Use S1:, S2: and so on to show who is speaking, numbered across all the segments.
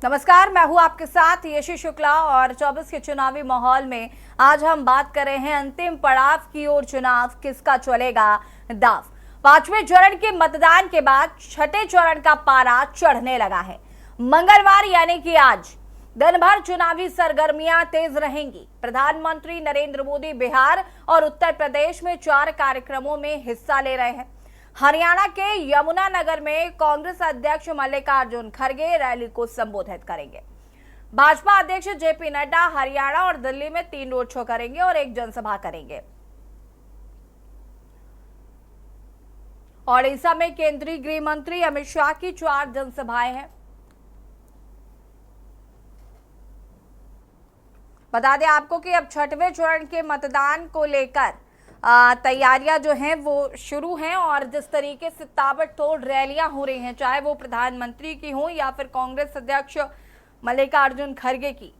S1: नमस्कार, मैं हूं आपके साथ यशी शुक्ला और 24 के चुनावी माहौल में आज हम बात कर रहे हैं अंतिम पड़ाव की ओर। चुनाव किसका चलेगा दाव। पांचवें चरण के मतदान के बाद छठे चरण का पारा चढ़ने लगा है। मंगलवार यानी कि आज दिन भर चुनावी सरगर्मियां तेज रहेंगी। प्रधानमंत्री नरेंद्र मोदी बिहार और उत्तर प्रदेश में 4 कार्यक्रमों में हिस्सा ले रहे हैं। हरियाणा के यमुनानगर में कांग्रेस अध्यक्ष मल्लिकार्जुन खड़गे रैली को संबोधित करेंगे। भाजपा अध्यक्ष जेपी नड्डा हरियाणा और दिल्ली में 3 रोड शो करेंगे और 1 जनसभा करेंगे। ओडिशा में केंद्रीय गृह मंत्री अमित शाह की 4 जनसभाएं हैं। बता दें आपको कि अब छठवें चरण के मतदान को लेकर तैयारियां जो हैं वो शुरू हैं और जिस तरीके से ताबड़तोड़ रैलियां हो रही हैं, चाहे वो प्रधानमंत्री की हो या फिर कांग्रेस अध्यक्ष मल्लिकार्जुन खड़गे की।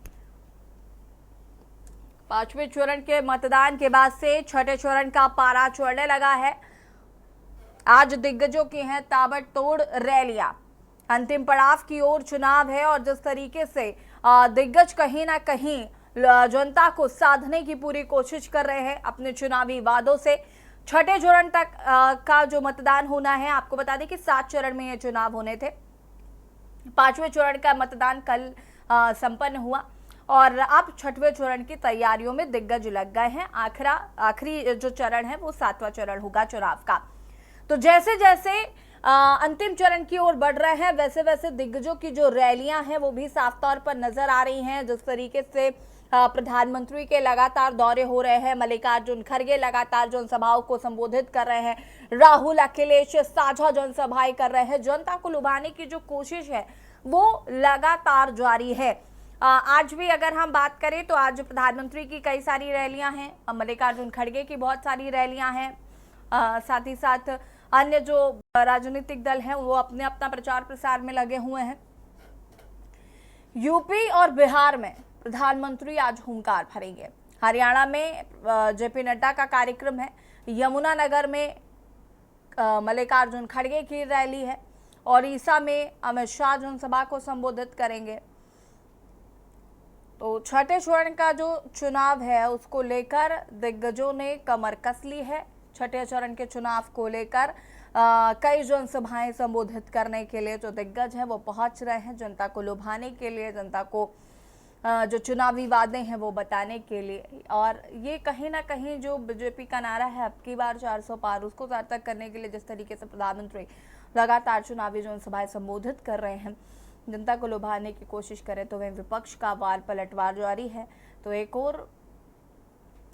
S1: पांचवें चरण के मतदान के बाद से छठे चरण का पारा चढ़ने लगा है। आज दिग्गजों की हैं ताबड़तोड़ रैलियां। अंतिम पड़ाव की ओर चुनाव है और जिस तरीके से दिग्गज कहीं ना कहीं जनता को साधने की पूरी कोशिश कर रहे हैं अपने चुनावी वादों से। छठे चरण तक का जो मतदान होना है, आपको बता दें कि 7 चरण में ये चुनाव होने थे। पांचवें चरण का मतदान कल संपन्न हुआ और अब छठवें चरण की तैयारियों में दिग्गज लग गए हैं। आखिरी जो चरण है वो 7वां चरण होगा चुनाव का। तो जैसे जैसे अंतिम चरण की ओर बढ़ रहे हैं, वैसे वैसे दिग्गजों की जो रैलियां हैं वो भी साफ तौर पर नजर आ रही हैं। जिस तरीके से प्रधानमंत्री के लगातार दौरे हो रहे हैं, मल्लिकार्जुन खड़गे लगातार जनसभाओं को संबोधित कर रहे हैं, राहुल अखिलेश साझा जनसभाएं कर रहे हैं। जनता को लुभाने की जो कोशिश है वो लगातार जारी है। आज भी अगर हम बात करें तो आज प्रधानमंत्री की कई सारी रैलियां हैं, मल्लिकार्जुन खड़गे की बहुत सारी रैलियां हैं। साथ ही साथ अन्य जो राजनीतिक दल हैं वो अपने अपना प्रचार प्रसार में लगे हुए हैं। यूपी और बिहार में प्रधानमंत्री आज हुंकार भरेंगे। हरियाणा में जेपी नड्डा का कार्यक्रम है। यमुनानगर में मल्लिकार्जुन खड़गे की रैली है। ओडिशा में अमित शाह जनसभा को संबोधित करेंगे। तो छठे चरण का जो चुनाव है उसको लेकर दिग्गजों ने कमर कस ली है। छठे चरण के चुनाव को लेकर कई जनसभाएं संबोधित करने के लिए जो दिग्गज हैं वो पहुंच रहे हैं, जनता को लुभाने के लिए, जनता को जो चुनावी वादे हैं वो बताने के लिए। और ये कहीं ना कहीं जो बीजेपी का नारा है अब की बार 400 पार, उसको सार्थक करने के लिए जिस तरीके से प्रधानमंत्री लगातार चुनावी जनसभाएं संबोधित कर रहे हैं, जनता को लुभाने की कोशिश करें तो वह विपक्ष का वार पलटवार जारी है। तो एक और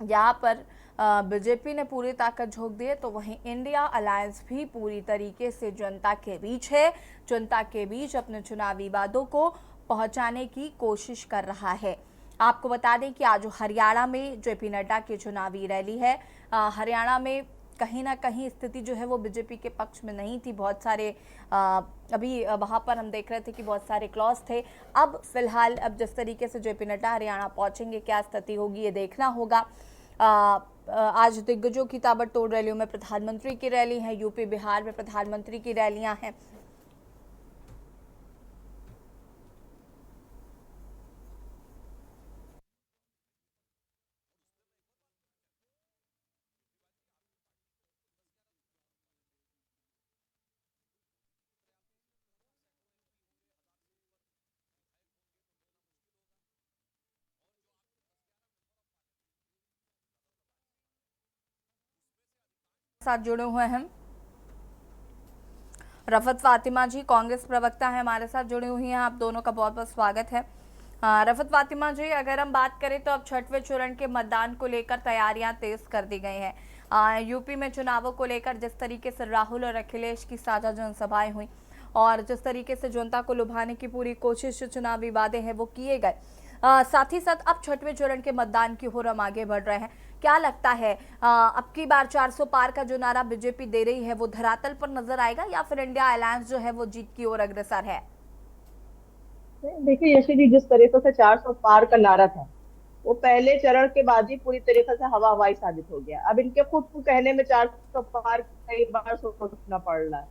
S1: यहाँ पर बीजेपी ने पूरी ताकत झोंक दी है, तो वहीं इंडिया अलायंस भी पूरी तरीके से जनता के बीच है, जनता के बीच अपने चुनावी वादों को पहुंचाने की कोशिश कर रहा है। आपको बता दें कि आज हरियाणा में जेपी नड्डा की चुनावी रैली है। हरियाणा में कहीं ना कहीं स्थिति जो है वो बीजेपी के पक्ष में नहीं थी। बहुत सारे अभी वहां पर हम देख रहे थे कि बहुत सारे क्लॉज थे। अब फिलहाल अब जिस तरीके से जेपी नड्डा हरियाणा पहुंचेंगे, क्या स्थिति होगी ये देखना होगा। आज दिग्गजों की ताबड़तोड़ रैलियों में प्रधानमंत्री की रैली है। यूपी बिहार में प्रधानमंत्री की रैलियां हैं। साथ जुड़े हुए हैं रफत फातिमा जी, कांग्रेस प्रवक्ता है, हमारे साथ जुड़ी हुई हैं। आप दोनों का बहुत बहुत स्वागत है। रफत फातिमा जी, अगर हम बात करें तो अब छठवें चरण के मतदान को लेकर तैयारियां तेज कर दी गई हैं। यूपी में चुनावों को लेकर जिस तरीके से राहुल और अखिलेश की साझा जनसभाएं हुई और जिस तरीके से जनता को लुभाने की पूरी कोशिश, चुनावी वादे हैं वो किए गए। साथ ही साथ अब छठवें चरण के मतदान की ओर हम आगे बढ़ रहे हैं। क्या लगता है अब की बार 400 पार का जो नारा बीजेपी दे रही है वो धरातल पर नजर आएगा या फिर इंडिया अलायंस जो है वो जीत की ओर अग्रसर है?
S2: देखिए यशी जी, जिस तरीके से 400 पार का नारा था वो पहले चरण के बाद ही पूरी तरीके से हवा हवाई साबित हो गया। अब इनके खुद को कहने में 400 पार कई बार सोचना पड़ रहा है,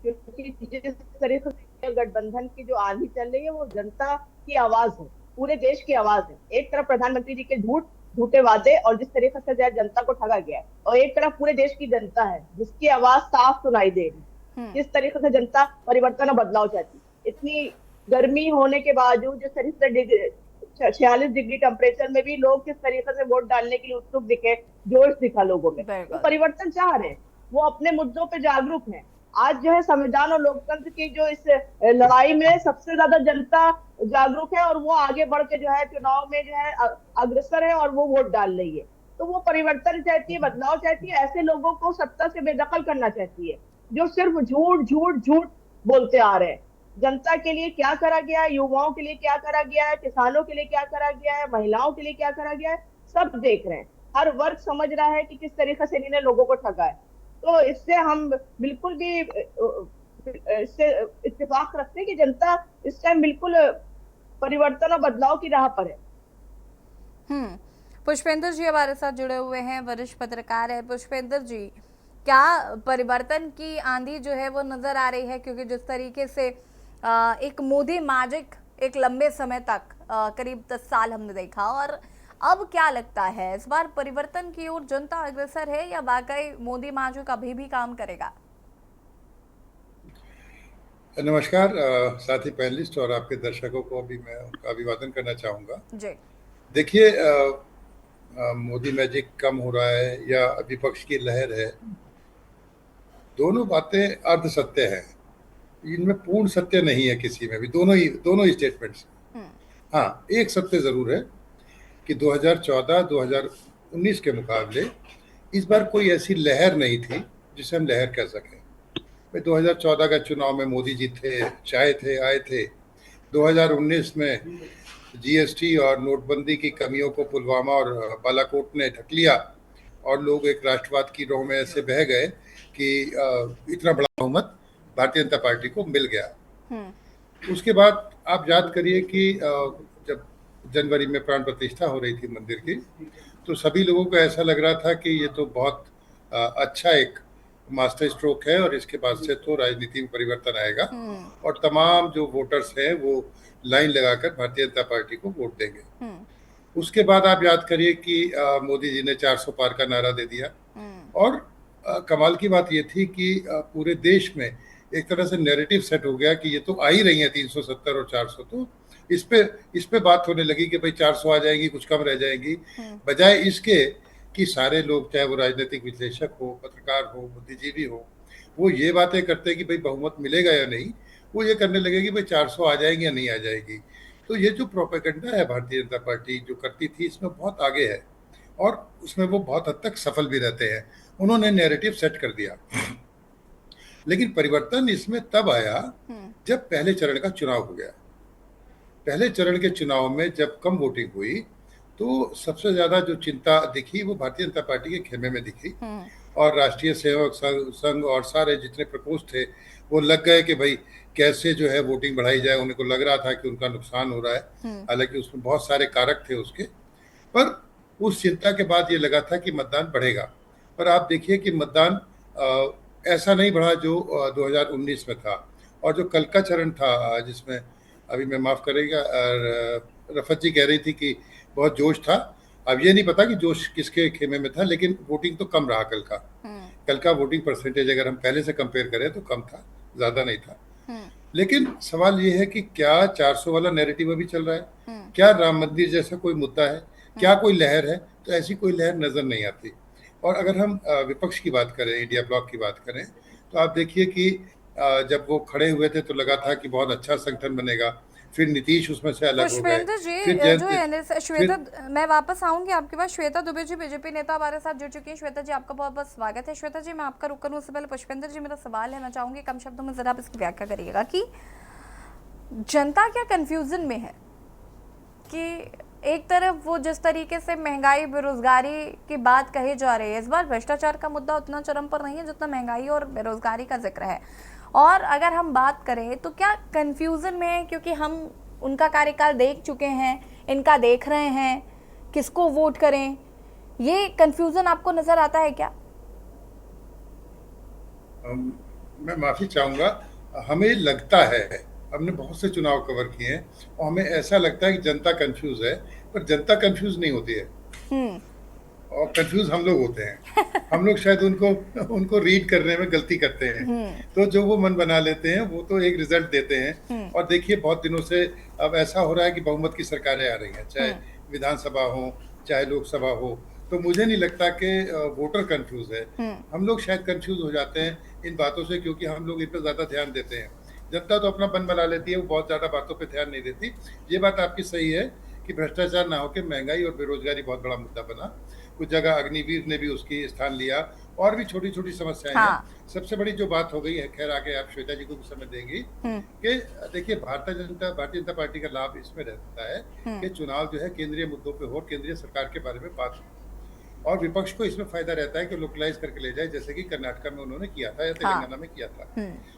S2: क्योंकि जिस तरीके से गठबंधन की जो आंधी चल रही है वो जनता की आवाज है, पूरे देश की आवाज है। एक तरफ प्रधानमंत्री जी के झूठे वादे और जिस तरीके से जो है जनता को ठगा गया है, और एक तरफ पूरे देश की जनता है जिसकी आवाज साफ सुनाई दे रही है। किस तरीके से जनता परिवर्तन और बदलाव चाहती है। इतनी गर्मी होने के बावजूद जो 46 डिग्री टेम्परेचर में भी लोग किस तरीके से वोट डालने के लिए उत्सुक दिखे, जोश दिखा लोगों में, वो परिवर्तन चाह रहे हैं, वो अपने मुद्दों पे जागरूक हैं। आज जो है संविधान और लोकतंत्र की जो इस लड़ाई में सबसे ज्यादा जनता जागरूक है, और वो आगे बढ़ के जो है चुनाव में जो है अग्रसर है और वो वोट डाल रही है। तो वो परिवर्तन चाहती है, बदलाव चाहती है, ऐसे लोगों को सत्ता से बेदखल करना चाहती है जो सिर्फ झूठ झूठ झूठ बोलते आ रहे हैं। जनता के लिए क्या करा गया है, युवाओं के लिए क्या करा गया है, किसानों के लिए क्या करा गया है, महिलाओं के लिए क्या करा गया है, सब देख रहे हैं। हर वर्ग समझ रहा है कि किस तरीके से इन्होंने लोगों को ठगा है। तो इससे हम बिल्कुल भी इससे इत्तेफाक रखते हैं कि जनता इस टाइम बिल्कुल परिवर्तन और बदलाव की राह पर है।
S1: पुष्पेंद्र जी हमारे साथ जुड़े हुए हैं, वरिष्ठ पत्रकार है। पुष्पेंद्र जी, क्या परिवर्तन की आंधी जो है वो नजर आ रही है? क्योंकि जिस तरीके से एक मोदी मैजिक एक लंबे समय तक करीब 10 साल हमने देखा, और अब क्या लगता है इस बार परिवर्तन की ओर जनता अग्रसर है या वाकई मोदी मैजिक अभी भी काम करेगा?
S3: नमस्कार साथी पैनलिस्ट और आपके दर्शकों को भी मैं उनका अभिवादन करना चाहूँगा जी। देखिए, मोदी मैजिक कम हो रहा है या विपक्ष की लहर है, दोनों बातें अर्ध सत्य हैं, इनमें पूर्ण सत्य नहीं है किसी में भी, दोनों स्टेटमेंट्स। हाँ, एक सत्य जरूर है कि 2014-2019 के मुकाबले इस बार कोई ऐसी लहर नहीं थी जिसे हम लहर कह सकें। 2014 का चुनाव में मोदी जी थे, आए थे। 2019 में जीएसटी और नोटबंदी की कमियों को पुलवामा और बालाकोट ने ढक लिया और लोग एक राष्ट्रवाद की रोह में ऐसे बह गए कि इतना बड़ा बहुमत भारतीय जनता पार्टी को मिल गया। उसके बाद आप याद करिए कि जब जनवरी में प्राण प्रतिष्ठा हो रही थी मंदिर की, तो सभी लोगों को ऐसा लग रहा था कि ये तो बहुत अच्छा एक मास्टर स्ट्रोक है और इसके बाद से तो राजनीति में परिवर्तन आएगा और तमाम जो वोटर्स हैं वो लाइन लगाकर भारतीय जनता पार्टी को वोट देंगे। उसके बाद आप याद करिए कि मोदी जी ने 400 पार का नारा दे दिया और कमाल की बात ये थी कि पूरे देश में एक तरह से नैरेटिव सेट हो गया कि ये तो आ ही रही है 370 और 400, तो इस पे बात होने लगी कि भाई 400 आ जाएंगी, कुछ कम रह जाएंगी, बजाय इसके कि सारे लोग, चाहे वो राजनीतिक विश्लेषक हो, पत्रकार हो, बुद्धिजीवी हो, वो ये बातें करते हैं कि भाई बहुमत मिलेगा या नहीं, वो ये करने लगे कि भाई 400 आ जाएंगी या नहीं आ जाएगी। तो ये जो प्रोपेगेंडा है भारतीय जनता पार्टी जो करती थी, इसमें बहुत आगे है और उसमें वो बहुत हद तक सफल भी रहते हैं। उन्होंने नैरेटिव सेट कर दिया। लेकिन परिवर्तन इसमें तब आया जब पहले चरण का चुनाव हो गया। पहले चरण के चुनाव में जब कम वोटिंग हुई तो सबसे ज्यादा जो चिंता दिखी वो भारतीय जनता पार्टी के खेमे में दिखी और राष्ट्रीय सेवक संघ और सारे जितने प्रकोष्ठ थे वो लग गए कि भाई कैसे जो है वोटिंग बढ़ाई जाए। उनको लग रहा था कि उनका नुकसान हो रहा है, हालांकि उसमें बहुत सारे कारक थे उसके, पर उस चिंता के बाद ये लगा था कि मतदान बढ़ेगा। पर आप देखिए कि मतदान ऐसा नहीं बढ़ा जो 2019 में था। और जो कल का चरण था जिसमें अभी मैं माफ करेगा रफत जी कह रही थी कि बहुत जोश था, अब ये नहीं पता कि जोश किसके खेमे में था, लेकिन वोटिंग तो कम रहा कल का वोटिंग परसेंटेज अगर हम पहले से कंपेयर करें तो कम था, ज्यादा नहीं था। लेकिन सवाल ये है कि क्या 400 वाला नैरेटिव अभी चल रहा है? क्या राम मंदिर जैसा कोई मुद्दा है? क्या कोई लहर है? तो ऐसी कोई लहर नजर नहीं आती। और अगर हम विपक्ष की बात करें, इंडिया ब्लॉक की बात करें, तो आप देखिए कि जब वो खड़े हुए थे तो लगा था कि बहुत अच्छा संगठन बनेगा, फिर नीतीश उसमें से अलग हो गए।
S1: जी, श्वेता, मैं वापस आऊंगी आपके पास। श्वेता दुबे जी बीजेपी नेता हमारे साथ जुड़ चुकी हैं। श्वेता जी, आपका बहुत बहुत स्वागत है। श्वेता जी, मैं आपका रुक करूं उससे पहले पुष्पेंद्र जी, मेरा सवाल है, मैं चाहूंगी कम शब्दों में जरा आप इसकी व्याख्या करिएगा कि जनता क्या कंफ्यूजन में है कि एक तरफ वो जिस तरीके से महंगाई, बेरोजगारी की बात कही जा रही है, इस बार भ्रष्टाचार का मुद्दा उतना चरम पर नहीं है जितना महंगाई और बेरोजगारी का जिक्र है। और अगर हम बात करें तो क्या कंफ्यूजन में है क्योंकि हम उनका कार्यकाल देख चुके हैं, इनका देख रहे हैं, किसको वोट करें, ये कंफ्यूजन आपको नजर आता है क्या?
S3: मैं माफी चाहूंगा, हमें लगता है हमने बहुत से चुनाव कवर किए हैं और हमें ऐसा लगता है कि जनता कंफ्यूज है, पर जनता कंफ्यूज नहीं होती है और कंफ्यूज हम लोग होते हैं। हम लोग शायद उनको उनको रीड करने में गलती करते हैं, तो जो वो मन बना लेते हैं वो तो एक रिजल्ट देते हैं। और देखिए बहुत दिनों से अब ऐसा हो रहा है कि बहुमत की सरकारें आ रही हैं, चाहे विधानसभा हो चाहे लोकसभा हो, तो मुझे नहीं लगता कि वोटर कंफ्यूज है। हम लोग शायद कंफ्यूज हो जाते हैं इन बातों से, क्योंकि हम लोग इन पर ज्यादा ध्यान देते हैं। जनता तो अपना मन बना लेती है, वो बहुत ज्यादा बातों पे ध्यान नहीं देती। ये बात आपकी सही है कि भ्रष्टाचार ना होकर महंगाई और बेरोजगारी बहुत बड़ा मुद्दा बना। कुछ जगह अग्निवीर ने भी उसकी स्थान लिया, और भी छोटी छोटी समस्याएं हैं। सबसे बड़ी जो बात हो गई है, खैर आगे आप श्वेता जी को भी समझ देंगी, कि देखिए भारतीय जनता पार्टी का लाभ इसमें रहता है कि चुनाव जो है केंद्रीय मुद्दों पे हो, केंद्रीय सरकार के बारे में बात हो, और विपक्ष को इसमें फायदा रहता है कि लोकलाइज करके ले जाए, जैसे कि कर्नाटक में उन्होंने किया था या तेलंगाना में किया था।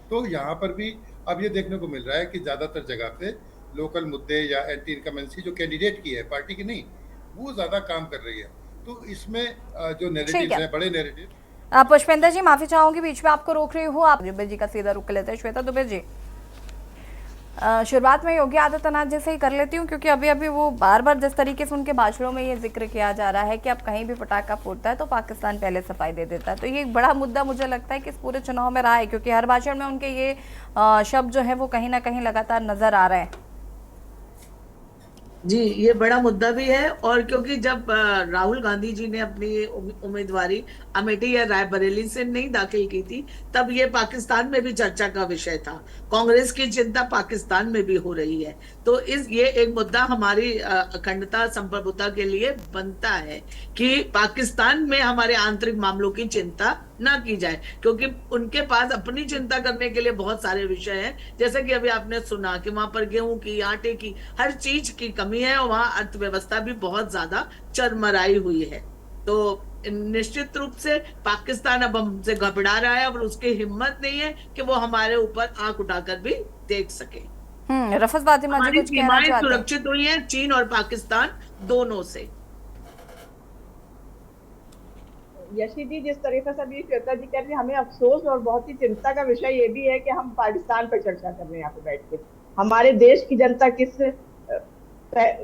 S3: तो यहाँ पर भी अब ये देखने को मिल रहा है कि ज्यादातर जगह पे लोकल मुद्दे या एंटी इनकमेंसी जो कैंडिडेट की है, पार्टी की नहीं, वो ज्यादा काम कर रही है। तो इसमें जो नैरेटिव्स हैं, बड़े नैरेटिव।
S1: पुष्पेंद्र जी माफी चाहूंगी बीच में आपको रोक रही हूँ, आप दुबे जी का सीधा रुक लेते हैं। श्वेता दुबे जी, शुरुआत में योगी आदित्यनाथ जैसे ही कर लेती हूँ, क्योंकि अभी अभी वो बार बार जिस तरीके से उनके भाषणों में ये जिक्र किया जा रहा है कि अब कहीं भी पटाखा फूटता है तो पाकिस्तान पहले सफाई दे देता है, तो ये एक बड़ा मुद्दा मुझे लगता है कि इस पूरे चुनाव में रहा है, क्योंकि हर भाषण में उनके ये शब्द जो है वो कहीं ना कहीं लगातार नजर आ रहे हैं।
S4: जी, ये बड़ा मुद्दा भी है। और क्योंकि जब राहुल गांधी जी ने अपनी उम्मीदवारी अमेठी या रायबरेली से नहीं दाखिल की थी, तब ये पाकिस्तान में भी चर्चा का विषय था। कांग्रेस की चिंता पाकिस्तान में भी हो रही है। तो ये एक मुद्दा हमारी अखंडता संप्रभुता के लिए बनता है कि पाकिस्तान में हमारे आंतरिक मामलों की चिंता ना की जाए, क्योंकि उनके पास अपनी चिंता करने के लिए बहुत सारे विषय हैं। जैसे कि अभी आपने सुना कि वहां पर गेहूं की, आटे की, हर चीज की कमी है, और वहां अर्थव्यवस्था भी बहुत ज्यादा चरमराई हुई है। तो निश्चित रूप से पाकिस्तान अब हमसे घबरा रहा है और उसकी हिम्मत नहीं है कि वो हमारे ऊपर आंख उठाकर भी देख सके।
S1: रफत फातिमा जी कुछ कहना चाहते हैं?
S4: सुरक्षित हुई है चीन और पाकिस्तान दोनों से।
S2: यशी जी, जिस तरीके से अभी श्वेता जी कह रही है, हमें अफसोस और बहुत ही चिंता का विषय ये भी है कि हम पाकिस्तान पर चर्चा कर रहे हैं यहाँ पे बैठ के। हमारे देश की जनता किस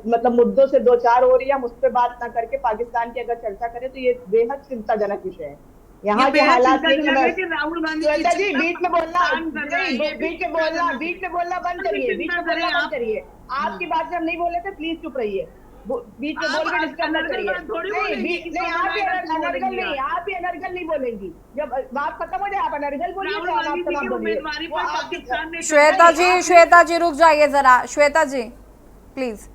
S2: मतलब मुद्दों से दो चार हो रही है, हम उस पर बात ना करके पाकिस्तान की अगर चर्चा करें तो ये बेहद चिंताजनक विषय है। यहाँ के हालात
S4: राहुल गांधी
S2: श्वेता जी बीच में बोलना बंद करिए। आपकी बात से हम नहीं बोले थे, प्लीज चुप रहिए। बीच में बोल के डिस्टर्ब मत करिए। आप ही अनर्गल नहीं बोलेंगी। जब बात खत्म हो जाए आप अनर्गल बोलिए।
S1: श्वेता जी रुक जाइए जरा। श्वेता जी प्लीज।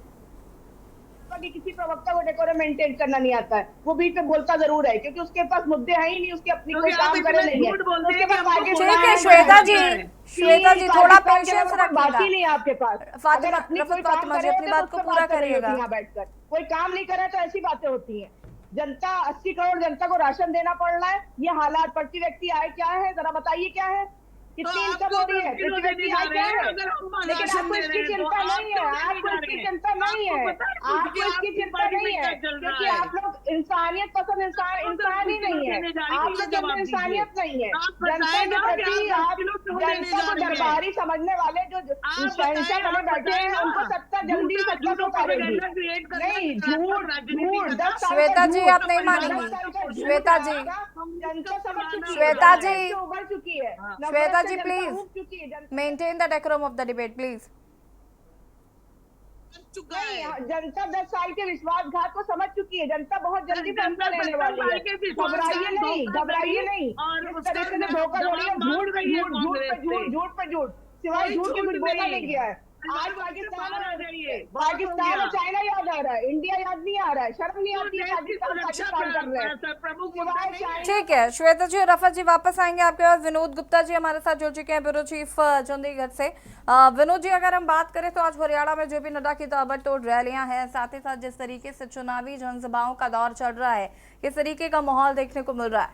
S2: किसी प्रवक्ता को डेकोरम मेंटेन करना नहीं आता है, वो बीच में बोलता जरूर है, क्योंकि उसके पास मुद्दे है ही नहीं, उसके अपनी कोई काम करे नहीं है।
S1: ठीक है श्वेता जी थोड़ा पेशेंस रखिएगा।
S2: बात ही नहीं है आपके पास।
S1: अगर अपनी कोई काम करे अपनी बात को पूरा करिएगा।
S2: यहाँ बैठकर कोई काम नहीं करे तो ऐसी बातें होती है। जनता 80 करोड़ जनता को राशन देना पड़ रहा है, ये हालात। प्रति व्यक्ति आय क्या है जरा बताइए, क्या है, कितनी इनकम हो रही है, प्रति व्यक्ति आय क्या है? लेकिन आपको इसकी चिंता नहीं है, आपको इसकी चिंता नहीं है, आपको इसकी चिंता नहीं है, क्योंकि आप लोग इंसानियत पसंद इंसान ही नहीं है। आप लोग के अंदर इंसानियत नहीं है। जनता के प्रति आप जनता को दरबारी समझने वाले जो शहंशाह बने बैठे हैं, उनको सत्ता जल्दी सत्ता को करेगी नहीं। झूठ 10 साल
S1: श्वेता जी आप नहीं मानेंगी। श्वेता जी
S2: जनता समझ चुकी है,
S1: श्वेता जी
S2: उभर चुकी है।
S1: Shweta ji please maintain the decorum of the debate please.
S2: जनता 10 साल के विश्वासघात को समझ चुकी है। जनता बहुत जल्दी फैसला लेने वाली है। घबराइए नहीं। इस तरीके से धोखाधड़ी और झूठ पे झूठ, सिवाय झूठ के कुछ बोला नहीं गया है। आज पाकिस्तान और चाइना याद आ रहा है, इंडिया याद नहीं आ रहा है। शर्म नहीं आती है पाकिस्तान कर रहे हैं।
S1: ठीक है श्वेता जी और रफत जी वापस आएंगे आपके पास। विनोद गुप्ता जी हमारे साथ जुड़ चुके हैं, ब्यूरो चीफ चंडीगढ़ से। विनोद जी अगर हम बात करें तो आज हरियाणा में जेपी नड्डा की ताबड़तोड़ रैलियां हैं, साथ ही साथ जिस तरीके से चुनावी जनसभाओं का दौर चल रहा है, किस तरीके का माहौल देखने को मिल रहा है?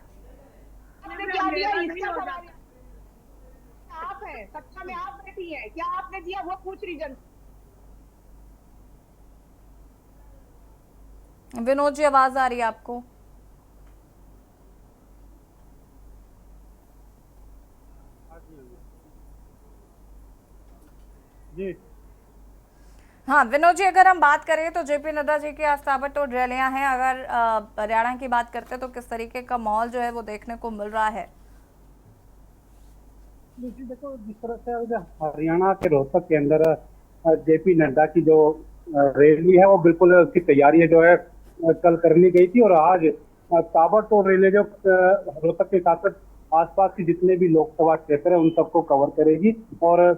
S2: आप है सत्ता में, आप बैठी है, क्या आपने दिया वो पूछ रही जनता।
S1: विनोद जी आवाज आ रही है आपको? हाँ विनोद जी, अगर हम बात करें तो जेपी नड्डा जी की आज ताबड़तोड़ रैलियां हैं। अगर हरियाणा की बात करते हैं तो किस तरीके का माहौल जो है वो देखने को मिल रहा है?
S5: देखिए, देखो जिस तरह से अगर हरियाणा के रोहतक के अंदर जेपी नड्डा की जो रैली है वो बिल्कुल उसकी तैयारी जो है कल करनी गई थी, और आज ताबड़तोड़ रैली जो रोहतक के साथ साथ आसपास के जितने भी लोकसभा क्षेत्र है उन सबको कवर करेगी। और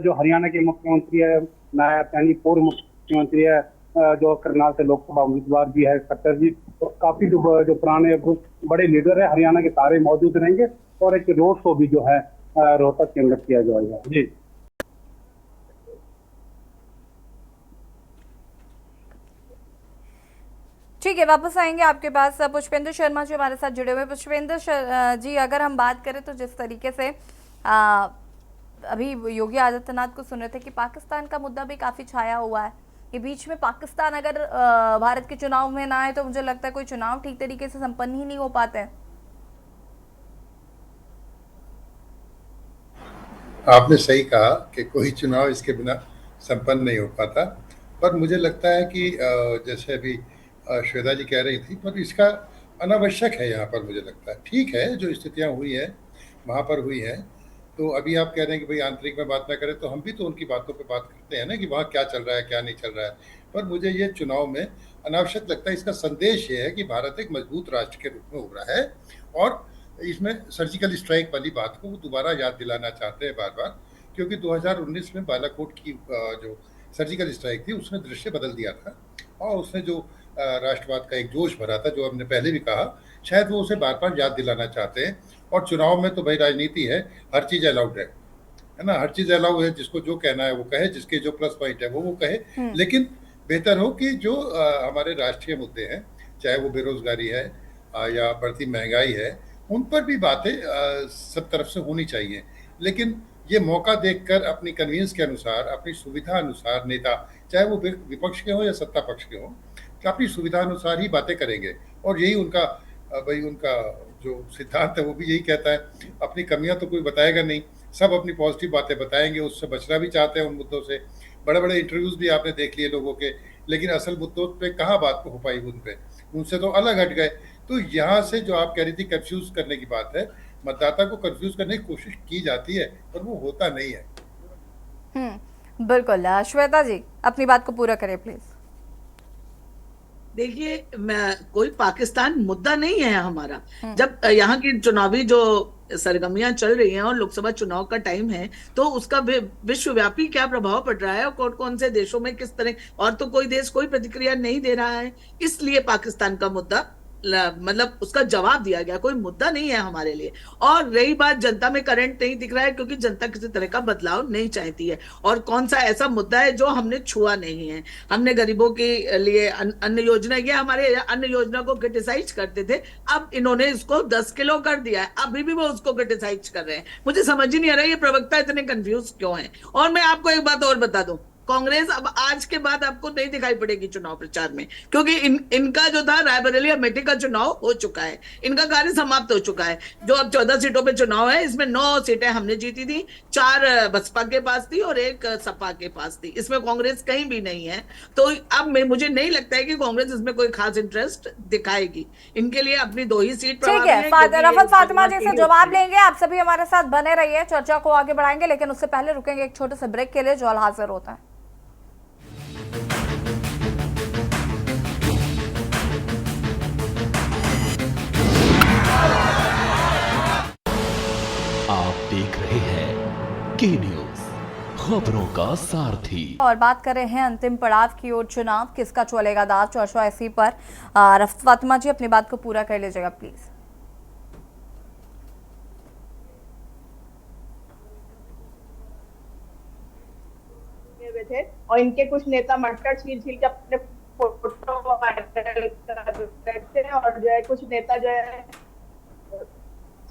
S5: जो हरियाणा के मुख्यमंत्री है, नायब यानी पूर्व मुख्यमंत्री है, जो करनाल से लोकसभा उम्मीदवार भी है खट्टर जी, तो काफी जो पुराने बड़े लीडर है हरियाणा के सारे मौजूद रहेंगे, और एक रोड शो भी जो है रोहतक के अंदर किया जाएगा। जी
S1: ठीक है, वापस आएंगे आपके पास। पुष्पेंद्र शर्मा जी हमारे साथ जुड़े हुए। पुष्पेंद्र जी, अगर हम बात करें तो जिस तरीके से अभी योगी आदित्यनाथ को सुन रहे थे कि पाकिस्तान का मुद्दा भी काफी छाया हुआ है, ये बीच में पाकिस्तान अगर भारत के चुनाव में ना आए तो मुझे लगता है कोई चुनाव ठीक तरीके से संपन्न ही नहीं हो पाते हैं।
S3: आपने सही कहा कि कोई चुनाव इसके बिना संपन्न नहीं हो पाता, पर मुझे लगता है कि जैसे अभी श्वेता जी कह रही थी, पर इसका अनावश्यक है यहाँ पर। मुझे लगता है ठीक है जो स्थितियाँ हुई है वहाँ पर हुई है, तो अभी आप कह रहे हैं कि भाई आंतरिक में बात ना करें, तो हम भी तो उनकी बातों पे बात करते हैं ना कि वहाँ क्या चल रहा है क्या नहीं चल रहा है। पर मुझे ये चुनाव में अनावश्यक लगता है। इसका संदेश ये है कि भारत एक मजबूत राष्ट्र के रूप में उभरा है, और इसमें सर्जिकल स्ट्राइक वाली बात को वो दोबारा याद दिलाना चाहते हैं बार बार, क्योंकि 2019 में बालाकोट की जो सर्जिकल स्ट्राइक थी उसने दृश्य बदल दिया था, और उसने जो राष्ट्रवाद का एक जोश भरा था, जो हमने पहले भी कहा, शायद वो उसे बार बार याद दिलाना चाहते हैं। और चुनाव में तो भाई राजनीति है, हर चीज़ अलाउड है ना, हर चीज़ अलाउड है। जिसको जो कहना है वो कहे, जिसके जो प्लस पॉइंट है वो कहे, लेकिन बेहतर हो कि जो हमारे राष्ट्रीय मुद्दे हैं, चाहे वो बेरोजगारी है या बढ़ती महंगाई है, उन पर भी बातें सब तरफ से होनी चाहिए। लेकिन ये मौका देखकर अपनी कन्वीनियंस के अनुसार, अपनी सुविधा अनुसार नेता, चाहे वो विपक्ष के हो या सत्ता पक्ष के हो, कि अपनी सुविधा अनुसार ही बातें करेंगे। और यही उनका भाई उनका जो सिद्धांत है वो भी यही कहता है, अपनी कमियां तो कोई बताएगा नहीं, सब अपनी पॉजिटिव बातें बताएंगे। उससे बचना भी चाहते हैं उन मुद्दों से। बड़े बड़े इंटरव्यूज भी आपने देख लिए लोगों के, लेकिन असल मुद्दों पे कहाँ बात हो पाई उन पे, उनसे तो अलग हट गए। तो यहाँ से जो आप कह रही थी कंफ्यूज करने की बात है, मतदाता को कंफ्यूज करने की कोशिश की जाती है, पर वो होता नहीं है।
S1: बिल्कुल। श्वेता जी अपनी बात को पूरा करें प्लीज।
S4: देखिए, कोई पाकिस्तान मुद्दा नहीं है हमारा। जब यहाँ की चुनावी जो सरगर्मियां चल रही हैं और लोकसभा चुनाव का टाइम है, तो उसका विश्वव्यापी क्या प्रभाव पड़ रहा है और कौन कौन से देशों में किस तरह, और तो कोई देश कोई प्रतिक्रिया नहीं दे रहा है, इसलिए पाकिस्तान का मुद्दा मतलब उसका जवाब दिया गया। कोई मुद्दा नहीं है हमारे लिए। और रही बात, जनता में करंट नहीं दिख रहा है क्योंकि जनता किसी तरह का बदलाव नहीं चाहती है। और कौन सा ऐसा मुद्दा है जो हमने छुआ नहीं है? हमने गरीबों के लिए अन्न योजना, ये हमारे अन्न योजना को क्रिटिसाइज करते थे, अब इन्होंने इसको 10 किलो कर दिया है, अभी भी वो उसको क्रिटिसाइज कर रहे हैं। मुझे समझ ही नहीं आ रहा है ये प्रवक्ता इतने कंफ्यूज क्यों है। और मैं आपको एक बात और बता दूं, कांग्रेस अब आज के बाद आपको नहीं दिखाई पड़ेगी चुनाव प्रचार में, क्योंकि इनका जो था रायबरेली अमेठी का चुनाव हो चुका है, इनका कार्य समाप्त हो चुका है। जो अब 14 सीटों पे चुनाव है, इसमें 9 सीटें हमने जीती थी, 4 बसपा के पास थी और 1 सपा के पास थी। इसमें कांग्रेस कहीं भी नहीं है। तो अब मुझे नहीं लगता है कि कांग्रेस इसमें कोई खास इंटरेस्ट दिखाएगी। इनके लिए अपनी 2 ही सीट
S1: ठीक है। रफत फातिमा जी से जवाब लेंगे। आप सभी हमारे साथ बने रहिए, चर्चा को आगे बढ़ाएंगे, लेकिन उससे पहले रुकेंगे एक छोटे से ब्रेक के लिए जो अल हाजिर होता है।
S6: आप देख रहे हैं के न्यूज, खबरों का सारथी।
S1: और बात कर रहे हैं अंतिम पड़ाव की ओर, चुनाव किसका चलेगा दाव, चर्चा इसी पर। रफत फातिमा जी अपनी बात को पूरा कर लीजिएगा प्लीज।
S2: थे और इनके कुछ नेता मटर छील के अपने फोटो वायरल कर रहे थे, और जो है कुछ नेता जो है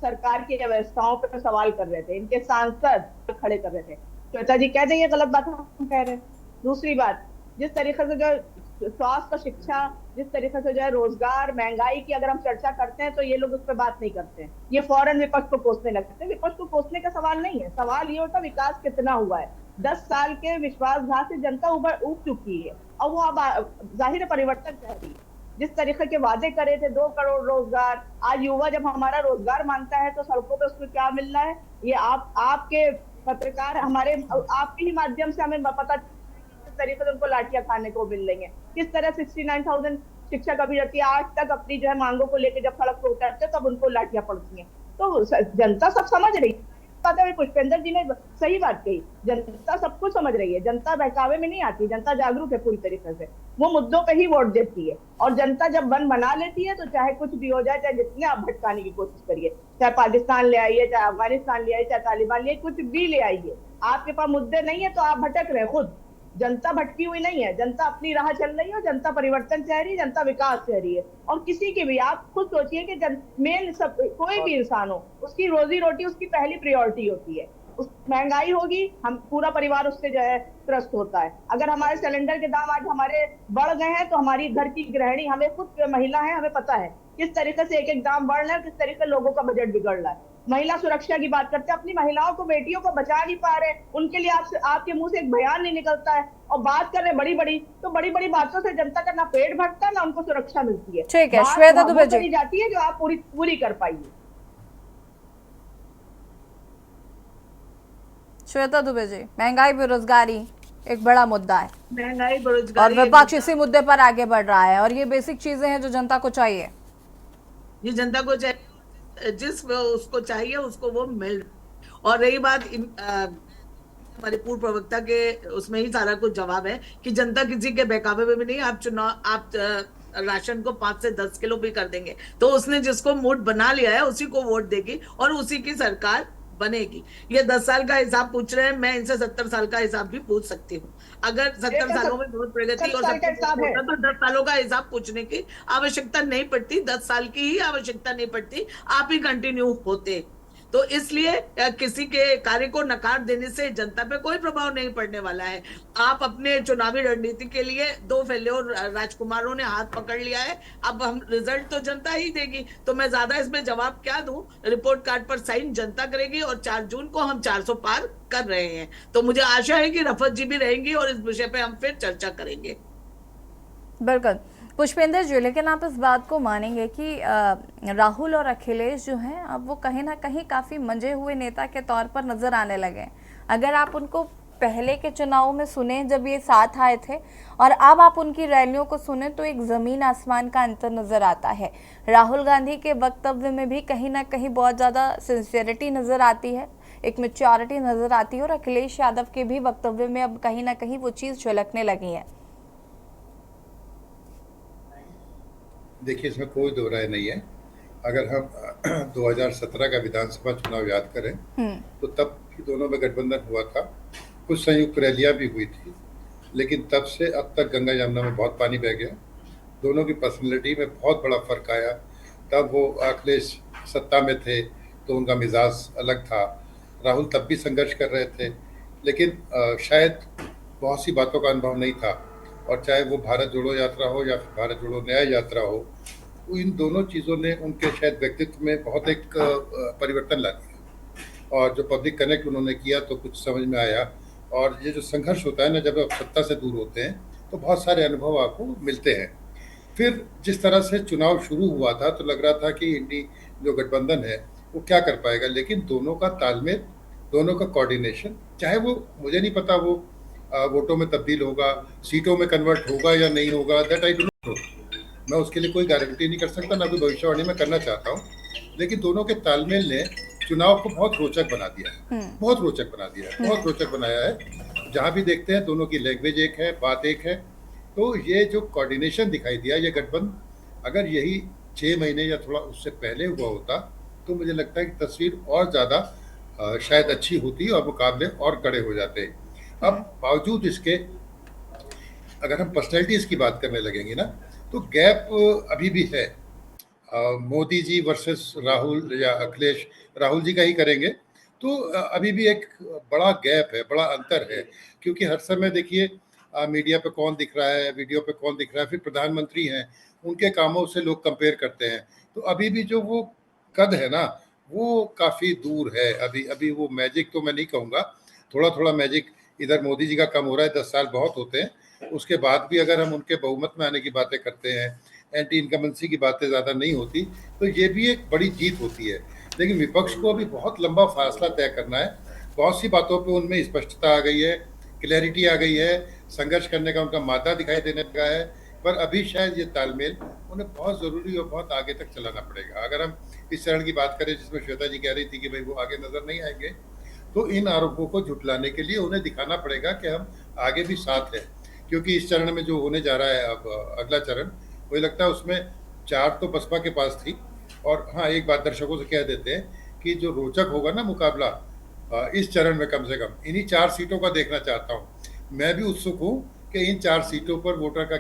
S2: सरकार की व्यवस्थाओं पर सवाल कर रहे थे, इनके सांसद खड़े कर रहे थे। श्वेता जी कह देंगे गलत बात हम कह रहे हैं। दूसरी बात, जिस तरीके से जो स्वास्थ्य, शिक्षा, जिस तरीके से जो है रोजगार, महंगाई की अगर हम चर्चा करते हैं तो ये लोग उस पर बात नहीं करते हैं, ये फौरन विपक्ष को कोसने लगते हैं। विपक्ष को कोसने का सवाल नहीं है, सवाल ये होता विकास कितना हुआ है। 10 साल के विश्वासघात से जनता उब चुकी है और वो अब जाहिर परिवर्तन चाह रही है। जिस तरीके के वादे करे थे 2 करोड़ रोजगार, आज युवा जब हमारा रोजगार मांगता है तो सड़कों पे उसको क्या मिल रहा है, ये आपके पत्रकार हमारे आपके ही माध्यम से हमें पता किस तरीके से उनको लाठियां खाने को मिल रही है, किस तरह 69,000 शिक्षक अभ्यर्थी आज तक अपनी जो है मांगों को लेकर जब सड़क पर उतरते तब उनको लाठियां पड़ती हैं। तो जनता सब समझ रही है। पुष्पेंद्र जी ने सही बात कही, जनता सब कुछ समझ रही है, जनता बहकावे में नहीं आती, जनता जागरूक है पूरी तरीके से, वो मुद्दों पे ही वोट देती है। और जनता जब मन बना लेती है तो चाहे कुछ भी हो जाए, चाहे जितने आप भटकाने की कोशिश करिए, चाहे पाकिस्तान ले आइए, चाहे अफगानिस्तान ले आइए, चाहे तालिबान ले, कुछ भी ले आइए, आपके पास मुद्दे नहीं है तो आप भटक रहे खुद। जनता भटकी हुई नहीं है, जनता अपनी राह चल रही है, जनता परिवर्तन चाह रही है, जनता विकास चाह रही है। और किसी की भी आप खुद सोचिए कि मेन सब कोई भी इंसान हो, उसकी रोजी रोटी उसकी पहली प्रायोरिटी होती है। उस महंगाई होगी, हम पूरा परिवार उससे जो है त्रस्त होता है। अगर हमारे सिलेंडर के दाम आज हमारे बढ़ गए हैं तो हमारी घर की गृहिणी, हमें खुद महिला है, हमें पता है किस तरीके से एक एक दाम बढ़ रहा है, किस तरीके से लोगों का बजट बिगड़ रहा है। महिला सुरक्षा की बात करते हैं, अपनी महिलाओं को, बेटियों को बचा नहीं पा रहे, उनके लिए आपके मुंह से एक बयान नहीं निकलता है, और बात कर रहे बड़ी बड़ी, तो बड़ी बड़ी बातों से जनता का ना पेट भरता ना उनको सुरक्षा मिलती है।
S1: ठीक है, श्वेता दुबे जी
S2: जाती है जो आप पूरी कर पाइए।
S1: श्वेता दुबे जी, महंगाई बेरोजगारी एक बड़ा मुद्दा है,
S4: महंगाई बेरोजगारी
S1: और विपक्ष इसी मुद्दे पर आगे बढ़ रहा है, और ये बेसिक चीजें हैं जो जनता को चाहिए।
S4: ये जनता को चाहिए, जिस उसको चाहिए उसको वो मिल। और रही बात हमारे पूर्व प्रवक्ता के, उसमें ही सारा कुछ जवाब है कि जनता किसी के बहकावे में भी नहीं। आप राशन को 5 से 10 किलो भी कर देंगे तो उसने जिसको मूड बना लिया है उसी को वोट देगी और उसी की सरकार बनेगी। ये 10 साल का हिसाब पूछ रहे हैं, मैं इनसे 70 साल का हिसाब भी पूछ सकती हूँ। अगर 70 सालों में बहुत प्रगति और सब कुछ होता तो 10 सालों का हिसाब पूछने की आवश्यकता नहीं पड़ती, 10 साल की ही आवश्यकता नहीं पड़ती, आप ही कंटिन्यू होते। तो इसलिए किसी के कार्य को नकार देने से जनता पे कोई प्रभाव नहीं पड़ने वाला है। आप अपने चुनावी रणनीति के लिए 2 फेल्योर राजकुमारों ने हाथ पकड़ लिया है, अब हम रिजल्ट तो जनता ही देगी, तो मैं ज्यादा इसमें जवाब क्या दूं। रिपोर्ट कार्ड पर साइन जनता करेगी और 4 जून को हम 400 पार कर रहे हैं। तो मुझे आशा है कि रफत जी भी रहेंगी और इस विषय पे हम फिर चर्चा करेंगे।
S1: बिल्कुल पुष्पेंद्र जी, लेकिन आप इस बात को मानेंगे कि राहुल और अखिलेश जो हैं अब वो कहीं ना कहीं काफ़ी मंजे हुए नेता के तौर पर नज़र आने लगे। अगर आप उनको पहले के चुनाव में सुने जब ये साथ आए थे और अब आप उनकी रैलियों को सुने तो एक ज़मीन आसमान का अंतर नज़र आता है। राहुल गांधी के वक्तव्य में भी कहीं ना कहीं बहुत ज़्यादा सिंसियरिटी नज़र आती है, एक मैच्योरिटी नज़र आती है, और अखिलेश यादव के भी वक्तव्य में अब कहीं ना कहीं वो चीज़ झलकने लगी है।
S3: देखिए, इसमें कोई दो राय नहीं है। अगर हम 2017 का विधानसभा चुनाव याद करें तो तब भी दोनों में गठबंधन हुआ था, कुछ संयुक्त रैलियां भी हुई थी, लेकिन तब से अब तक गंगा यमुना में बहुत पानी बह गया। दोनों की पर्सनैलिटी में बहुत बड़ा फर्क आया। तब वो अखिलेश सत्ता में थे तो उनका मिजाज अलग था, राहुल तब भी संघर्ष कर रहे थे, लेकिन शायद बहुत सी बातों का अनुभव नहीं था। और चाहे वो भारत जोड़ो यात्रा हो या फिर भारत जोड़ो न्याय यात्रा हो, तो इन दोनों चीज़ों ने उनके शायद व्यक्तित्व में बहुत एक परिवर्तन ला दिया। और जो पब्लिक कनेक्ट उन्होंने किया तो कुछ समझ में आया। और ये जो संघर्ष होता है ना, जब आप सत्ता से दूर होते हैं तो बहुत सारे अनुभव आपको मिलते हैं। फिर जिस तरह से चुनाव शुरू हुआ था तो लग रहा था कि इंडी जो गठबंधन है वो क्या कर पाएगा, लेकिन दोनों का तालमेल, दोनों का कोऑर्डिनेशन, चाहे वो मुझे नहीं पता वो वोटों में तब्दील होगा, सीटों में कन्वर्ट होगा या नहीं होगा, दैट आई डोंट नो। मैं उसके लिए कोई गारंटी नहीं कर सकता, ना कोई भविष्यवाणी में करना चाहता हूँ, लेकिन दोनों के तालमेल ने चुनाव को बहुत रोचक बना दिया है, बहुत रोचक बना दिया है, बहुत रोचक बनाया है। जहाँ भी देखते हैं दोनों की लैंग्वेज एक है, बात एक है। तो ये जो कोऑर्डिनेशन दिखाई दिया, ये गठबंधन अगर यही 6 महीने या थोड़ा उससे पहले हुआ होता तो मुझे लगता है कि तस्वीर और ज़्यादा शायद अच्छी होती और मुकाबले और कड़े हो जाते। अब बावजूद इसके अगर हम पर्सनैलिटीज़ की बात करने लगेंगे ना, तो गैप अभी भी है। मोदी जी वर्सेस राहुल या अखिलेश, राहुल जी का ही करेंगे तो अभी भी एक बड़ा गैप है, बड़ा अंतर है। क्योंकि हर समय देखिए मीडिया पे कौन दिख रहा है, वीडियो पे कौन दिख रहा है, फिर प्रधानमंत्री हैं, उनके कामों से लोग कंपेयर करते हैं। तो अभी भी जो वो कद है ना, वो काफ़ी दूर है। अभी वो मैजिक तो मैं नहीं कहूँगा, थोड़ा थोड़ा मैजिक इधर मोदी जी का कम हो रहा है, 10 साल बहुत होते हैं, उसके बाद भी अगर हम उनके बहुमत में आने की बातें करते हैं, एंटी इनकम्बेंसी की बातें ज़्यादा नहीं होती, तो ये भी एक बड़ी जीत होती है। लेकिन विपक्ष को अभी बहुत लंबा फासला तय करना है। बहुत सी बातों पे उनमें स्पष्टता आ गई है, क्लैरिटी आ गई है, संघर्ष करने का उनका मादा दिखाई देने लगा है, पर अभी शायद ये तालमेल उन्हें बहुत ज़रूरी और बहुत आगे तक चलाना पड़ेगा। अगर हम इस चरण की बात करें जिसमें श्वेता जी कह रही थी कि भाई वो आगे नजर नहीं आएंगे, तो इन आरोपों को झुटलाने के लिए उन्हें दिखाना पड़ेगा कि हम आगे भी साथ हैं। क्योंकि इस चरण में जो होने जा रहा है, अब अगला चरण, मुझे लगता है उसमें 4 तो बसपा के पास थी। और हाँ, एक बात दर्शकों से कह देते हैं कि जो रोचक होगा ना मुकाबला इस चरण में, कम से कम इन्हीं 4 सीटों का देखना चाहता हूँ। मैं भी उत्सुक हूँ कि इन 4 सीटों पर वोटर का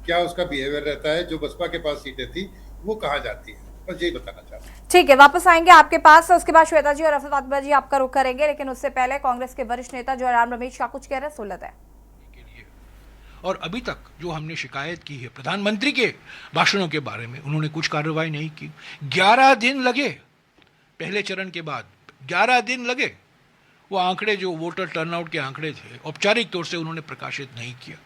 S3: क्या उसका बिहेवियर रहता है। जो बसपा के पास सीटें थी वो कहाँ जाती है, बस यही बताना चाहता हूँ।
S1: ठीक है, वापस आएंगे आपके पास, उसके बाद श्वेता जी और रफत फातिमा जी आपका रुख करेंगे, लेकिन उससे पहले कांग्रेस के वरिष्ठ नेता जयराम रमेश शाह कुछ कह रहे हैं, सुन लेते हैं।
S7: और अभी तक जो हमने शिकायत की है प्रधानमंत्री के भाषणों के बारे में, उन्होंने कुछ कार्रवाई नहीं की। 11 दिन लगे, पहले चरण के बाद 11 दिन लगे। वो आंकड़े जो वोटर टर्नआउट के आंकड़े थे, औपचारिक तौर से उन्होंने प्रकाशित नहीं किया।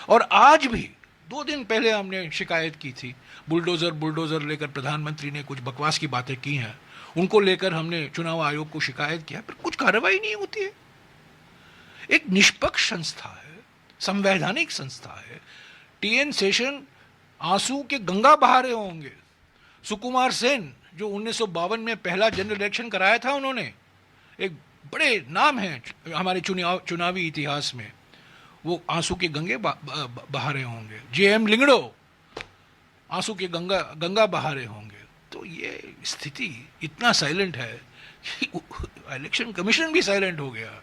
S7: और आज भी 2 दिन पहले हमने शिकायत की थी, बुलडोजर लेकर प्रधानमंत्री ने कुछ बकवास की बातें की हैं, उनको लेकर हमने चुनाव आयोग को शिकायत किया, पर कुछ कार्रवाई नहीं होती है। एक निष्पक्ष संस्था है, संवैधानिक संस्था है। टीएन शेषन आंसू के गंगा बहा रहे होंगे। सुकुमार सेन जो 1952 में पहला जनरल इलेक्शन कराया था, उन्होंने एक बड़े नाम हैं हमारे चुनावी इतिहास में, वो आंसू के गंगे बहा रहे होंगे। जेएम लिंगड़ो आंसू के गंगा बहा रहे होंगे। तो ये स्थिति इतना साइलेंट है कि इलेक्शन कमीशन भी साइलेंट हो गया।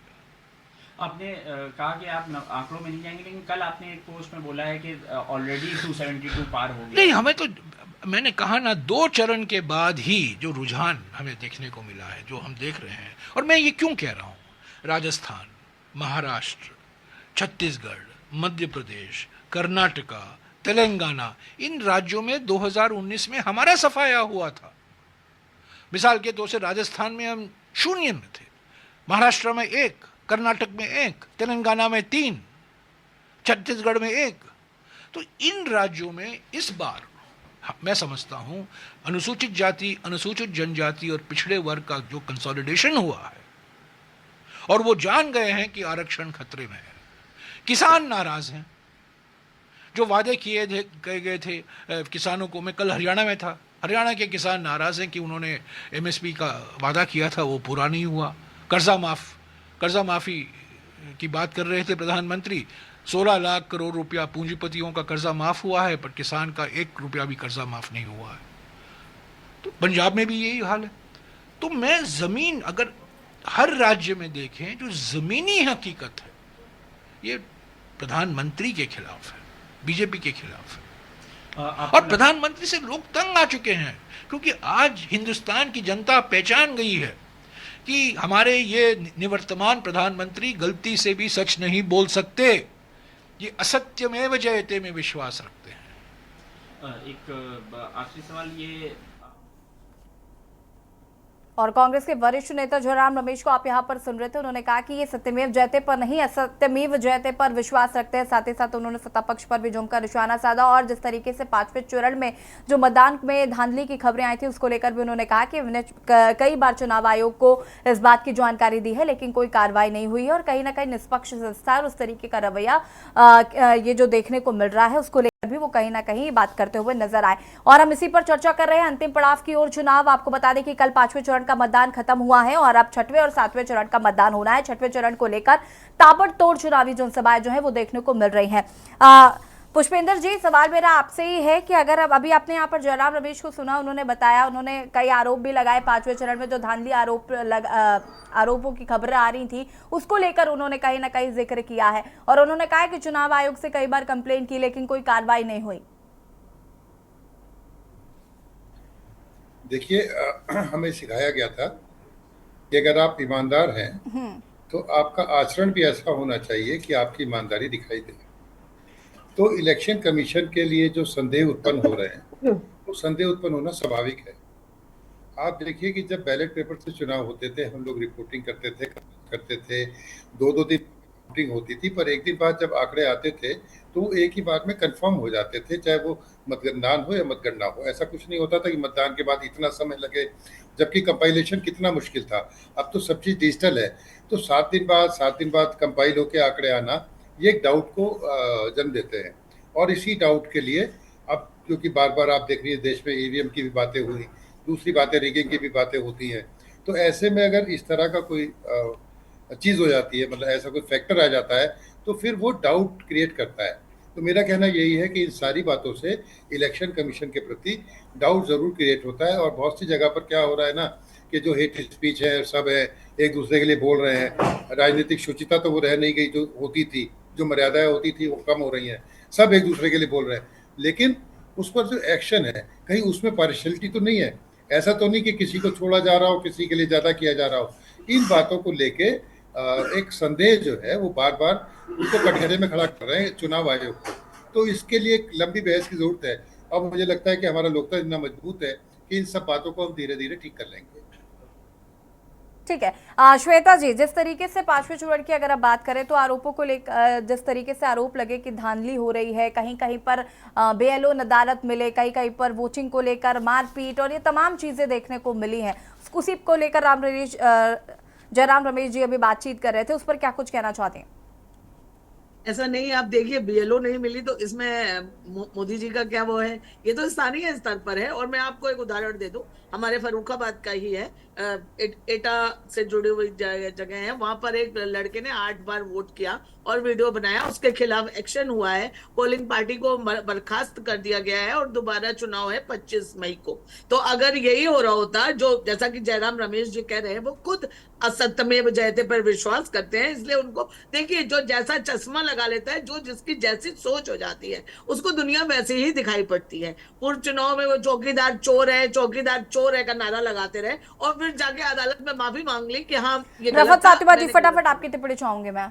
S8: आपने कहा कि आप आंकड़ों में नहीं जाएंगे, लेकिन कल आपने एक पोस्ट में बोला है कि ऑलरेडी 272 पार हो गया।
S7: नहीं, हमें तो, मैंने कहा ना, 2 चरण के बाद ही जो रुझान हमें देखने को मिला है, जो हम देख रहे हैं। और मैं ये क्यों कह रहा हूँ, राजस्थान, महाराष्ट्र, छत्तीसगढ़, मध्य प्रदेश, कर्नाटका, तेलंगाना, इन राज्यों में 2019 में हमारा सफाया हुआ था। मिसाल के तौर से राजस्थान में हम 0 में थे, महाराष्ट्र में 1, कर्नाटक में 1, तेलंगाना में 3, छत्तीसगढ़ में 1। तो इन राज्यों में इस बार मैं समझता हूं अनुसूचित जाति, अनुसूचित जनजाति और पिछड़े वर्ग का जो कंसोलिडेशन हुआ है, और वो जान गए हैं कि आरक्षण खतरे में है। किसान नाराज हैं, जो वादे किए गए थे किसानों को। मैं कल हरियाणा में था, हरियाणा के किसान नाराज हैं कि उन्होंने एमएसपी का वादा किया था, वो पूरा नहीं हुआ। कर्जा माफी की बात कर रहे थे प्रधानमंत्री, 16 लाख करोड़ रुपया पूंजीपतियों का कर्जा माफ हुआ है, पर किसान का 1 रुपया भी कर्जा माफ नहीं हुआ है। तो पंजाब में भी यही हाल है। तो मैं जमीन, अगर हर राज्य में देखें, जो जमीनी हकीकत है, ये प्रधानमंत्री के खिलाफ है, बीजेपी के खिलाफ है। और प्रधानमंत्री से लोग तंग आ चुके हैं, क्योंकि आज हिंदुस्तान की जनता पहचान गई है कि हमारे ये निवर्तमान प्रधानमंत्री गलती से भी सच नहीं बोल सकते, ये असत्यमेव जयते में विश्वास रखते हैं।
S8: एक आखिरी सवाल ये,
S1: और कांग्रेस के वरिष्ठ नेता जयराम रमेश को आप यहां पर सुन रहे थे, उन्होंने कहा कि ये सत्यमेव जयते पर नहीं, असत्यमेव जयते पर विश्वास रखते हैं। साथ ही साथ उन्होंने सत्ता पक्ष पर भी जमकर निशाना साधा, और जिस तरीके से 5वें चरण में जो मतदान में धांधली की खबरें आई थी, उसको लेकर भी उन्होंने कहा कि कई बार चुनाव आयोग को इस बात की जानकारी दी है, लेकिन कोई कार्रवाई नहीं हुई है, और कहीं ना कहीं निष्पक्ष संस्था और उस तरीके का रवैया ये जो देखने को मिल रहा है, उसको लेकर भी वो कहीं ना कहीं बात करते हुए नजर आए। और हम इसी पर चर्चा कर रहे हैं। अंतिम पड़ाव की ओर चुनाव, आपको बता दें कि कल 5वें चरण का मतदान खत्म हुआ है और अब 6वें और 7वें चरण का मतदान होना है। 6वें चरण को लेकर ताबड़तोड़ चुनावी जनसभाएं जो है वो देखने को मिल रही हैं। पुष्पेंद्र जी, सवाल मेरा आपसे ही है कि अगर अब अभी आपने यहाँ पर जयराम रमेश को सुना, उन्होंने बताया, उन्होंने कई आरोप भी लगाए, 5वें चरण में जो धांधली आरोपों की खबरें आ रही थी, उसको लेकर उन्होंने कहीं ना कहीं जिक्र किया है, और उन्होंने कहा कि चुनाव आयोग से कई बार कंप्लेंट की, लेकिन कोई कार्रवाई नहीं हुई।
S3: देखिए, हमें सिखाया गया था कि अगर आप ईमानदार हैं तो आपका आचरण भी ऐसा होना चाहिए कि आपकी ईमानदारी दिखाई दे। तो इलेक्शन कमीशन के लिए जो संदेह उत्पन्न हो रहे हैं, वो संदेह उत्पन्न होना स्वाभाविक है। आप देखिए कि जब बैलेट पेपर से चुनाव होते थे, हम लोग रिपोर्टिंग करते थे, करते थे, 2-2 दिन वोटिंग होती थी, पर एक दिन बाद जब आंकड़े आते थे तो एक ही बार में कंफर्म हो जाते थे, चाहे वो मतगणना हो या मतगणना हो। ऐसा कुछ नहीं होता था कि मतदान के बाद इतना समय लगे, जबकि कंपाइलेशन कितना मुश्किल था। अब तो सब चीज़ डिजिटल है, तो 7 दिन बाद कंपाइल होकर आंकड़े आना ये एक डाउट को जन्म देते हैं। और इसी डाउट के लिए अब क्योंकि बार-बार आप देख रही है देश में ईवीएम की भी बातें हुई, दूसरी बातें रिगिंग की भी बातें होती हैं, तो ऐसे में अगर इस तरह का कोई चीज़ हो जाती है, मतलब ऐसा कोई फैक्टर आ जाता है, तो फिर वो डाउट क्रिएट करता है। तो मेरा कहना यही है कि इन सारी बातों से इलेक्शन कमीशन के प्रति डाउट ज़रूर क्रिएट होता है। और बहुत सी जगह पर क्या हो रहा है ना कि जो हेट स्पीच है सब है, एक दूसरे के लिए बोल रहे हैं, राजनीतिक शुचिता तो वो रह नहीं गई जो होती थी, जो मर्यादाएं होती थी वो कम हो रही हैं, सब एक दूसरे के लिए बोल रहे हैं, लेकिन उस पर जो एक्शन है कहीं उसमें पार्शियलिटी तो नहीं है। ऐसा तो नहीं कि किसी को छोड़ा जा रहा हो, किसी के लिए ज़्यादा किया जा रहा हो। इन बातों को लेके एक संदेह जो है वो बार बार उनको कटघरे में खड़ा कर रहे हैं चुनाव आयोग को। तो इसके लिए एक लंबी बहस की जरूरत है। अब मुझे लगता है कि हमारा लोकतंत्र इतना मजबूत है कि इन सब बातों को हम धीरे धीरे ठीक कर लेंगे।
S1: ठीक है श्वेता जी, जिस तरीके से पांचवें चरण की अगर आप बात करें तो आरोपों को लेकर जिस तरीके से आरोप लगे कि धांधली हो रही है, कहीं कहीं पर बेअलोन अदालत मिले, कहीं कहीं पर वोटिंग को लेकर मारपीट और ये तमाम चीजें देखने को मिली हैं, उसी को लेकर जयराम रमेश जी अभी बातचीत कर रहे थे, उस पर क्या कुछ कहना चाहते हैं?
S4: ऐसा नहीं, आप देखिए BLO नहीं मिली तो इसमें मोदी जी का क्या वो है, ये तो स्थानीय स्तर पर है। और मैं आपको एक उदाहरण दे दूं, हमारे फर्रुखाबाद का ही है, एटा से जुड़ी हुई जगह है, वहां पर एक लड़के ने 8 बार वोट किया और वीडियो बनाया, उसके खिलाफ एक्शन हुआ है, पोलिंग पार्टी को बर्खास्त कर दिया गया है और दोबारा चुनाव है 25 मई को। तो अगर यही हो रहा होता, जो जैसा कि जयराम रमेश जी कह रहे हैं, वो खुद असत्यमेव जयते पर विश्वास करते हैं, इसलिए उनको देखिए जो जैसा चश्मा लगा लेता है, जो जिसकी जैसी सोच हो जाती है उसको दुनिया वैसे ही दिखाई पड़ती है। पूर्व चुनाव में वो चौकीदार चोर है का नारा लगाते रहे और फिर जाके अदालत में माफी मांग ली कि हाँ ये
S1: रफत फातिमा जी, फटाफट आपकी टिप्पणी चाहूंगी मैं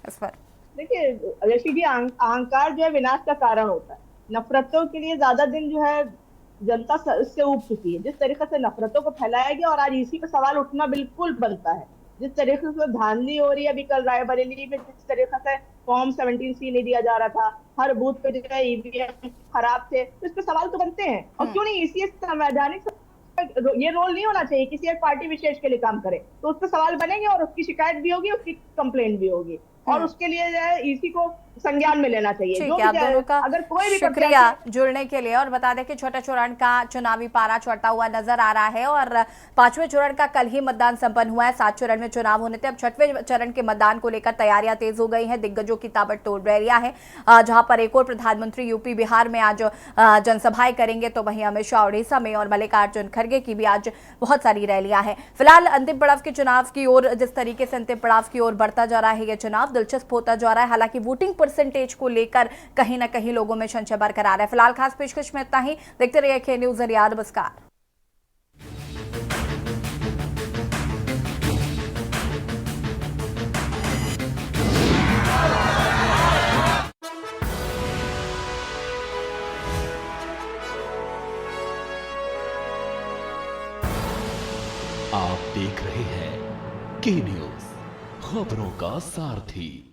S1: इस पर।
S2: देखिए ऋषि जी, अहंकार जो है विनाश का कारण होता है। नफरतों के लिए ज्यादा दिन जो है जनता इससे उब चुकी है। जिस तरीके से नफरतों को फैलाया गया और आज इसी पे सवाल उठना बिल्कुल बनता है। जिस तरीके से धांधली हो रही है, अभी कल रायबरेली में जिस तरीके से फॉर्म 17C नहीं दिया जा रहा था, हर बूथ पे जो है ईवीएम खराब थे, तो इस पे सवाल तो बनते हैं। और क्यों नहीं, इसी संवैधानिक ये रोल नहीं होना चाहिए किसी एक पार्टी विशेष के लिए काम करे, तो उस पर सवाल बनेंगे और उसकी शिकायत भी होगी, उसकी कंप्लेंट भी होगी और उसके लिए जो है इसी को संज्ञान में लेना चाहिए।
S1: ठीक है, आप दोनों का
S2: अगर कोई भी
S1: शुक्रिया जुड़ने के लिए। और बता दें कि छठे चरण का चुनावी पारा चढ़ता हुआ नजर आ रहा है और पांचवें चरण का कल ही मतदान संपन्न हुआ है। 7 चरण में चुनाव होने थे, अब छठवें चरण के मतदान को लेकर तैयारियां तेज हो गई हैं। दिग्गजों की ताबड़तोड़ रैलियां हैं, जहां पर एक और प्रधानमंत्री यूपी बिहार में आज जनसभाएं करेंगे, तो वहीं अमित शाह उड़ीसा में और मल्लिकार्जुन खड़गे की भी आज बहुत सारी रैलियां हैं। फिलहाल अंतिम पड़ाव के चुनाव की ओर, जिस तरीके से अंतिम पड़ाव की ओर बढ़ता जा रहा है यह चुनाव, दिलचस्प होता जा रहा है। हालांकि वोटिंग परसेंटेज को लेकर कहीं ना कहीं लोगों में संशय बरकरार है। फिलहाल खास पेशकश में इतना ही। देखते रहिए के न्यूज़ रियाद। नमस्कार।
S6: आप देख रहे हैं के न्यूज़, खबरों का सारथी।